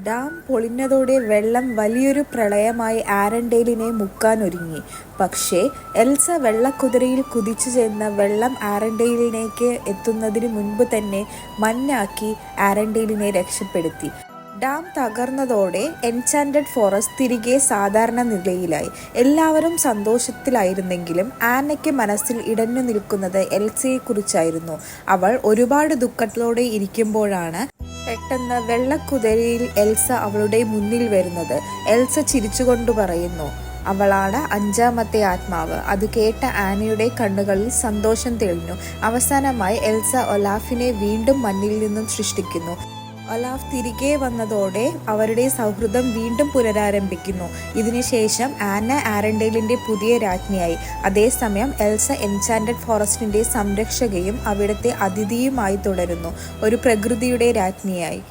Dam പൊളിഞ്ഞതോടെ വെള്ളം വലിയൊരു പ്രളയമായി ആരൻഡെയിലിനെ മുക്കാനൊരുങ്ങി. പക്ഷേ എൽസ വെള്ളക്കുതിരയിൽ കുതിച്ചു ചെന്ന് വെള്ളം ആരൻഡെയിലിലേക്ക് എത്തുന്നതിനു മുൻപ് തന്നെ മഞ്ഞാക്കി ആരൻഡെയിലിനെ രക്ഷപ്പെടുത്തി. ഡാം തകർന്നതോടെ എൻചാന്റഡ് ഫോറസ്റ്റ് തിരികെ സാധാരണ നിലയിലായി. എല്ലാവരും സന്തോഷത്തിലായിരുന്നെങ്കിലും ആന്നയ്ക്ക് മനസ്സിൽ ഇടഞ്ഞു നിൽക്കുന്നത് എൽസയെക്കുറിച്ചായിരുന്നു. അവൾ ഒരുപാട് ദുഃഖത്തോടെ ഇരിക്കുമ്പോഴാണ് പെട്ടെന്ന് വെള്ളക്കുതിരയിൽ എൽസ അവളുടെ മുന്നിൽ വരുന്നത്. എൽസ ചിരിച്ചുകൊണ്ടു പറയുന്നു, അവളാണ് അഞ്ചാമത്തെ ആത്മാവ്. അത് കേട്ട ആനയുടെ കണ്ണുകളിൽ സന്തോഷം തെളിഞ്ഞു. അവസാനമായി എൽസ ഒലാഫിനെ വീണ്ടും മണ്ണിൽ നിന്നും സൃഷ്ടിക്കുന്നു. ഒലാഫ് തിരികെ വന്നതോടെ അവരുടെ സൗഹൃദം വീണ്ടും പുനരാരംഭിക്കുന്നു. ഇതിനുശേഷം ആന ആരൻഡെയിലിന്റെ പുതിയ രാജ്ഞിയായി. അതേസമയം എൽസ എൻചാന്റഡ് ഫോറസ്റ്റിന്റെ സംരക്ഷകയും അവിടുത്തെ അതിഥിയുമായി തുടരുന്നു, ഒരു പ്രകൃതിയുടെ രാജ്ഞിയായി.